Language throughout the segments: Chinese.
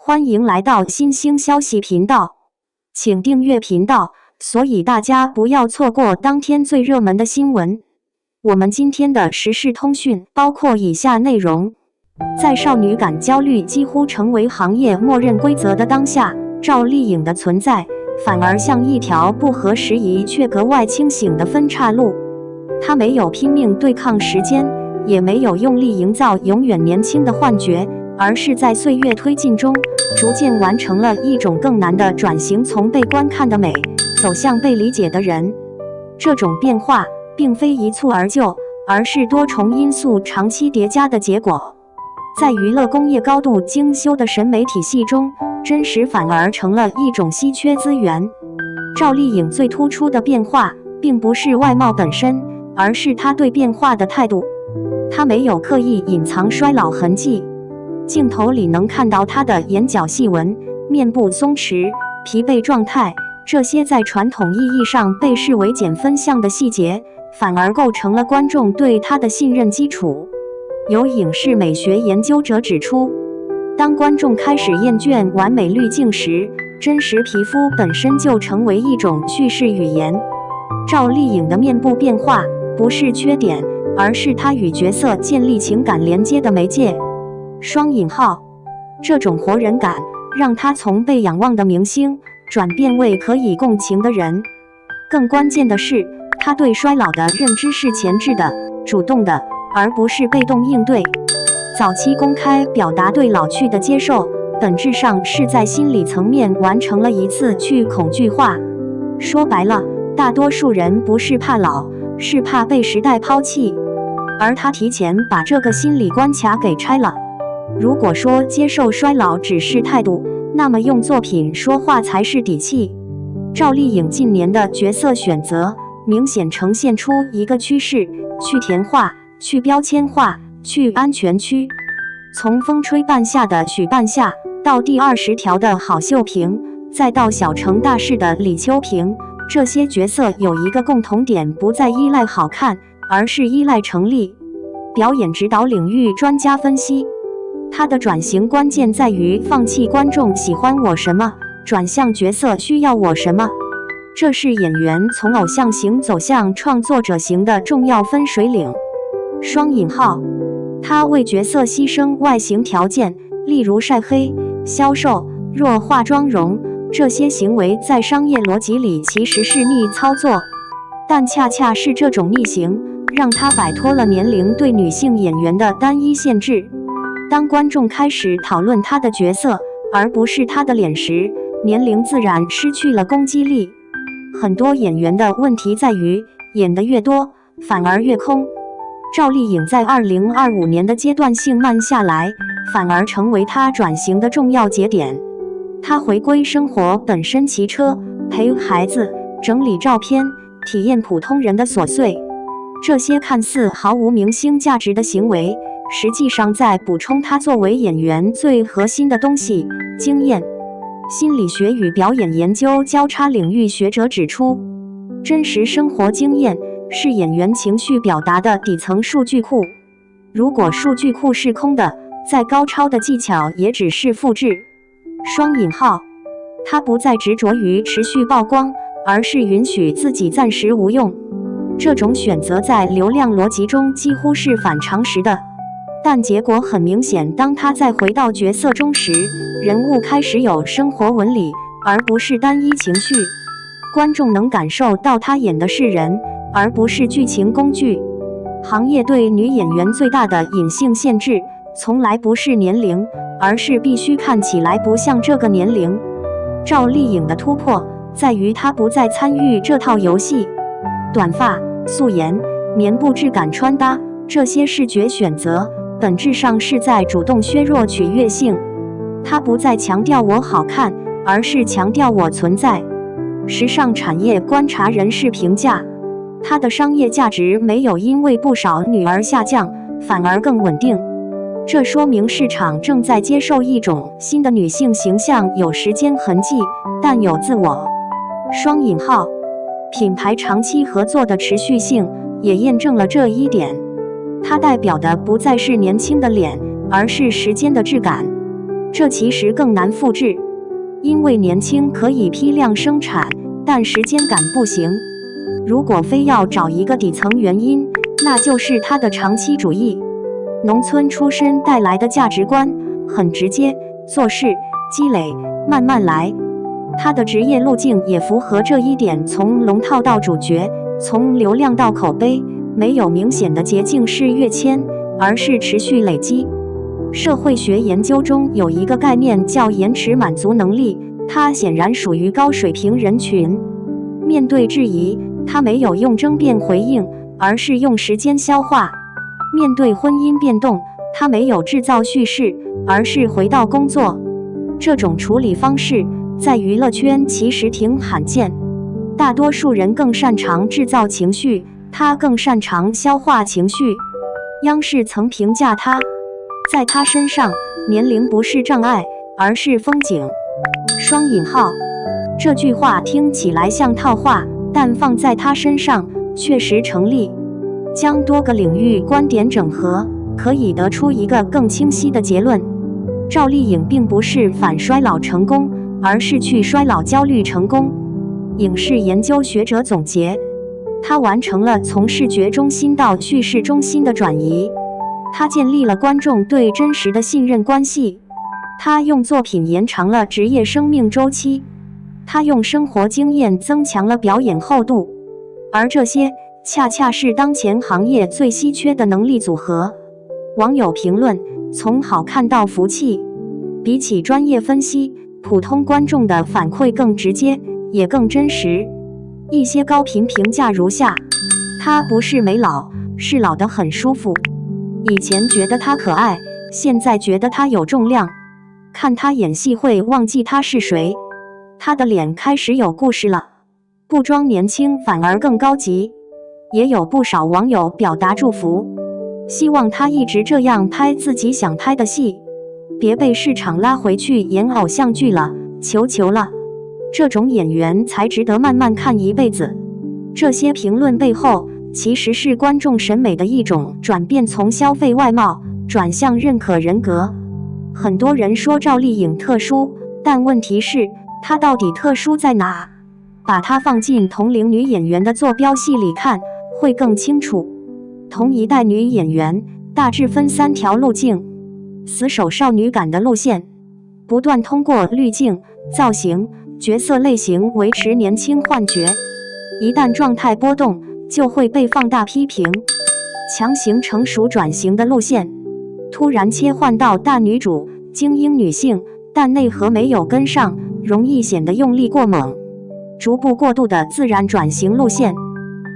欢迎来到新兴消息频道，请订阅频道，所以大家不要错过当天最热门的新闻。我们今天的时事通讯包括以下内容：在少女感焦虑几乎成为行业默认规则的当下，赵丽颖的存在反而像一条不合时宜却格外清醒的分岔路。她没有拼命对抗时间，也没有用力营造永远年轻的幻觉，而是在岁月推进中，逐渐完成了一种更难的转型，从被观看的美，走向被理解的人。这种变化并非一蹴而就，而是多重因素长期叠加的结果。在娱乐工业高度精修的审美体系中，真实反而成了一种稀缺资源。赵丽颖最突出的变化，并不是外貌本身，而是她对变化的态度。她没有刻意隐藏衰老痕迹，镜头里能看到她的眼角细纹、面部松弛、疲惫状态，这些在传统意义上被视为减分项的细节，反而构成了观众对她的信任基础。有影视美学研究者指出，当观众开始厌倦完美滤镜时，真实皮肤本身就成为一种叙事语言。赵丽颖的面部变化不是缺点，而是她与角色建立情感连接的媒介。双引号，这种活人感让她从被仰望的明星转变为可以共情的人。更关键的是，她对衰老的认知是前置的、主动的，而不是被动应对。早期公开表达对老去的接受，本质上是在心理层面完成了一次去恐惧化。说白了，大多数人不是怕老，是怕被时代抛弃，而他提前把这个心理关卡给拆了。如果说接受衰老只是态度，那么用作品说话才是底气。赵丽颖近年的角色选择明显呈现出一个趋势：去甜化、去标签化、去安全区。从风吹半夏的许半夏，到第20条的郝秀萍，再到小成大事的李秋萍，这些角色有一个共同点，不再依赖好看，而是依赖成立。表演指导领域专家分析，他的转型关键在于放弃观众喜欢我什么，转向角色需要我什么。这是演员从偶像型走向创作者型的重要分水岭。双引号，他为角色牺牲外形条件，例如晒黑、消瘦、弱化妆容，这些行为在商业逻辑里其实是逆操作，但恰恰是这种逆行，让他摆脱了年龄对女性演员的单一限制。当观众开始讨论他的角色，而不是他的脸时，年龄自然失去了攻击力。很多演员的问题在于，演得越多，反而越空。赵丽颖在2025年的阶段性慢下来，反而成为她转型的重要节点。她回归生活本身，骑车、陪孩子、整理照片，体验普通人的琐碎。这些看似毫无明星价值的行为，实际上在补充她作为演员最核心的东西——经验。心理学与表演研究交叉领域学者指出，真实生活经验是演员情绪表达的底层数据库。如果数据库是空的，再高超的技巧也只是复制。双引号，他不再执着于持续曝光，而是允许自己暂时无用。这种选择在流量逻辑中几乎是反常识的，但结果很明显，当他再回到角色中时，人物开始有生活纹理，而不是单一情绪。观众能感受到他演的是人，而不是剧情工具。行业对女演员最大的隐性限制，从来不是年龄，而是必须看起来不像这个年龄。赵丽颖的突破在于她不再参与这套游戏。短发、素颜、棉布质感穿搭，这些视觉选择本质上是在主动削弱取悦性。她不再强调我好看，而是强调我存在。时尚产业观察人士评价，它的商业价值没有因为不少女而下降，反而更稳定。这说明市场正在接受一种新的女性形象，有时间痕迹，但有自我。双引号，品牌长期合作的持续性也验证了这一点。它代表的不再是年轻的脸，而是时间的质感。这其实更难复制，因为年轻可以批量生产，但时间感不行。如果非要找一个底层原因，那就是他的长期主义。农村出身带来的价值观很直接，做事积累，慢慢来。他的职业路径也符合这一点，从龙套到主角，从流量到口碑，没有明显的捷径式跃迁，而是持续累积。社会学研究中有一个概念叫延迟满足能力，它显然属于高水平人群。面对质疑，他没有用争辩回应，而是用时间消化；面对婚姻变动，他没有制造叙事，而是回到工作。这种处理方式在娱乐圈其实挺罕见，大多数人更擅长制造情绪，他更擅长消化情绪。央视曾评价他，在他身上，年龄不是障碍，而是风景。双引号，这句话听起来像套话，但放在他身上确实成立。将多个领域观点整合，可以得出一个更清晰的结论：赵丽颖并不是反衰老成功，而是去衰老焦虑成功。影视研究学者总结，她完成了从视觉中心到叙事中心的转移。他建立了观众对真实的信任关系，他用作品延长了职业生命周期，他用生活经验增强了表演厚度，而这些恰恰是当前行业最稀缺的能力组合。网友评论：从好看到服气。比起专业分析，普通观众的反馈更直接，也更真实。一些高频评价如下：他不是没老，是老得很舒服。以前觉得他可爱，现在觉得他有重量。看他演戏会忘记他是谁，他的脸开始有故事了，不装年轻反而更高级。也有不少网友表达祝福，希望他一直这样拍自己想拍的戏，别被市场拉回去演偶像剧了，求求了。这种演员才值得慢慢看一辈子。这些评论背后其实是观众审美的一种转变，从消费外貌转向认可人格。很多人说赵丽颖特殊，但问题是她到底特殊在哪？把她放进同龄女演员的坐标系里看，会更清楚。同一代女演员大致分3条路径：死守少女感的路线，不断通过滤镜、造型、角色类型维持年轻幻觉，一旦状态波动就会被放大批评；强行成熟转型的路线，突然切换到大女主、精英女性，但内核没有跟上，容易显得用力过猛；逐步过渡的自然转型路线，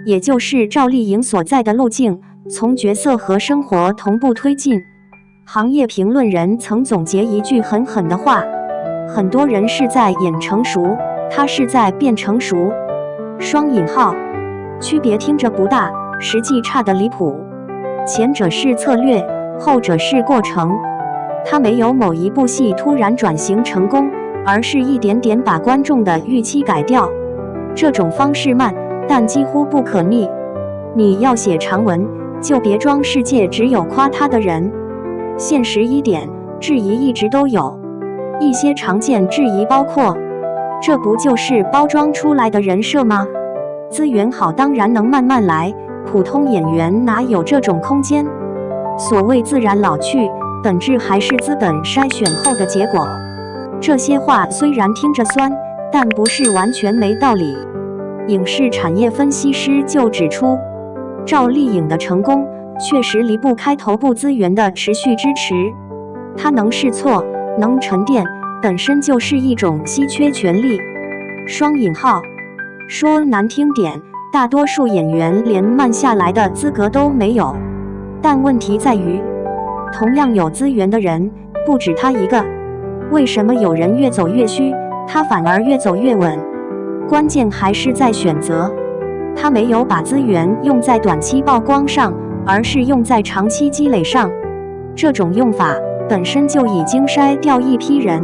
也就是赵丽颖所在的路径，从角色和生活同步推进。行业评论人曾总结一句狠狠的话：很多人是在演成熟，他是在变成熟。双引号，区别听着不大，实际差得离谱。前者是策略，后者是过程。他没有某一部戏突然转型成功，而是一点点把观众的预期改掉。这种方式慢，但几乎不可逆。你要写长文，就别装世界只有夸他的人。现实一点，质疑一直都有。一些常见质疑包括：这不就是包装出来的人设吗？资源好当然能慢慢来，普通演员哪有这种空间？所谓自然老去，本质还是资本筛选后的结果。这些话虽然听着酸，但不是完全没道理。影视产业分析师就指出，赵丽颖的成功确实离不开头部资源的持续支持。她能试错，能沉淀，本身就是一种稀缺权利。双引号，说难听点，大多数演员连慢下来的资格都没有。但问题在于，同样有资源的人不止他一个，为什么有人越走越虚，他反而越走越稳？关键还是在选择。他没有把资源用在短期曝光上，而是用在长期积累上。这种用法本身就已经筛掉一批人。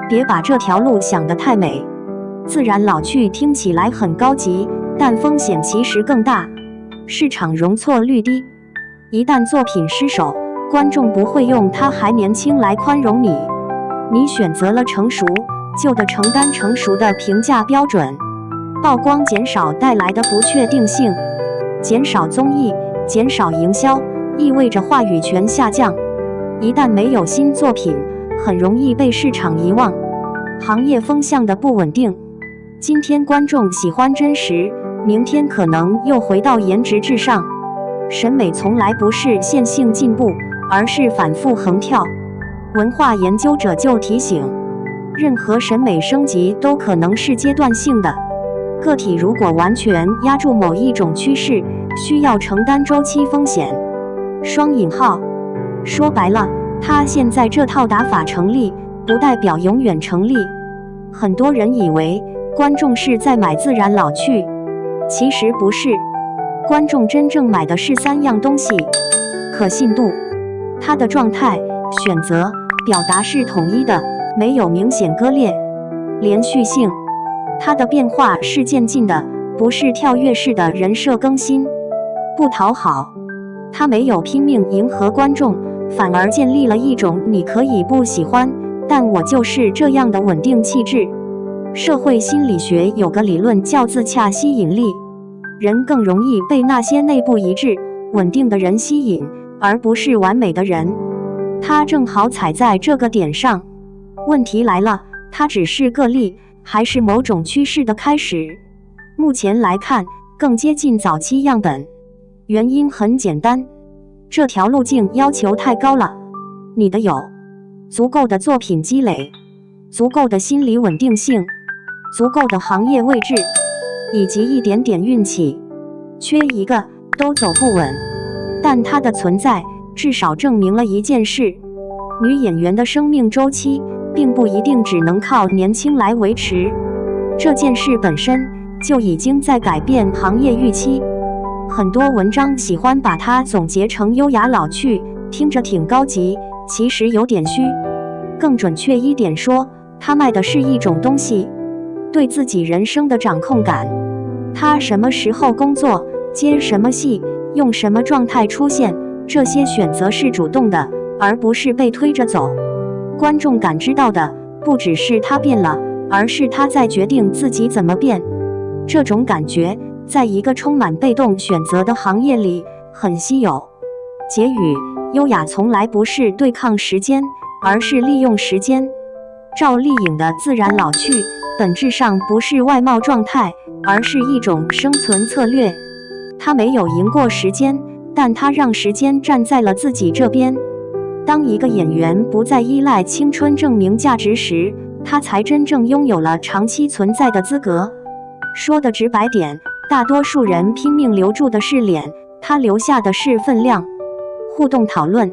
别把这条路想得太美。自然老去听起来很高级，但风险其实更大。市场容错率低，一旦作品失手，观众不会用他还年轻来宽容你。你选择了成熟，旧的承担成熟的评价标准。曝光减少带来的不确定性，减少综艺，减少营销，意味着话语权下降。一旦没有新作品，很容易被市场遗忘。行业风向的不稳定，今天观众喜欢真实，明天可能又回到颜值至上。审美从来不是线性进步，而是反复横跳。文化研究者就提醒，任何审美升级都可能是阶段性的。个体如果完全压住某一种趋势，需要承担周期风险。双引号，说白了，他现在这套打法成立，不代表永远成立。很多人以为观众是在买自然老去，其实不是。观众真正买的是3样东西：可信度，他的状态、选择、表达是统一的，没有明显割裂；连续性，他的变化是渐进的，不是跳跃式的人设更新；不讨好，他没有拼命迎合观众，反而建立了一种你可以不喜欢，但我就是这样的稳定气质。社会心理学有个理论叫自洽吸引力，人更容易被那些内部一致、稳定的人吸引，而不是完美的人。他正好踩在这个点上。问题来了，他只是个例，还是某种趋势的开始？目前来看，更接近早期样本。原因很简单，这条路径要求太高了。你的有足够的作品积累，足够的心理稳定性，足够的行业位置，以及一点点运气，缺一个都走不稳。但它的存在至少证明了一件事：女演员的生命周期并不一定只能靠年轻来维持。这件事本身就已经在改变行业预期。很多文章喜欢把它总结成优雅老去，听着挺高级，其实有点虚。更准确一点说，它卖的是一种东西，对自己人生的掌控感。他什么时候工作，接什么戏，用什么状态出现，这些选择是主动的，而不是被推着走。观众感知到的不只是他变了，而是他在决定自己怎么变。这种感觉在一个充满被动选择的行业里很稀有。结语：优雅从来不是对抗时间，而是利用时间。赵丽颖的自然老去本质上不是外貌状态，而是一种生存策略。她没有赢过时间，但她让时间站在了自己这边。当一个演员不再依赖青春证明价值时，他才真正拥有了长期存在的资格。说的直白点，大多数人拼命留住的是脸，他留下的是分量。互动讨论，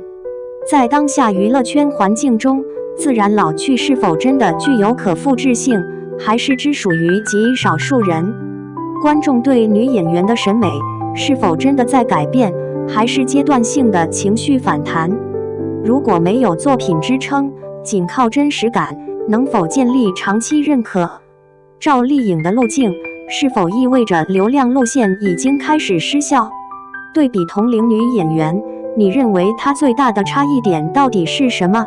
在当下娱乐圈环境中，自然老去是否真的具有可复制性，还是只属于极少数人？观众对女演员的审美是否真的在改变，还是阶段性的情绪反弹？如果没有作品支撑，仅靠真实感，能否建立长期认可？赵丽颖的路径是否意味着流量路线已经开始失效？对比同龄女演员，你认为她最大的差异点到底是什么？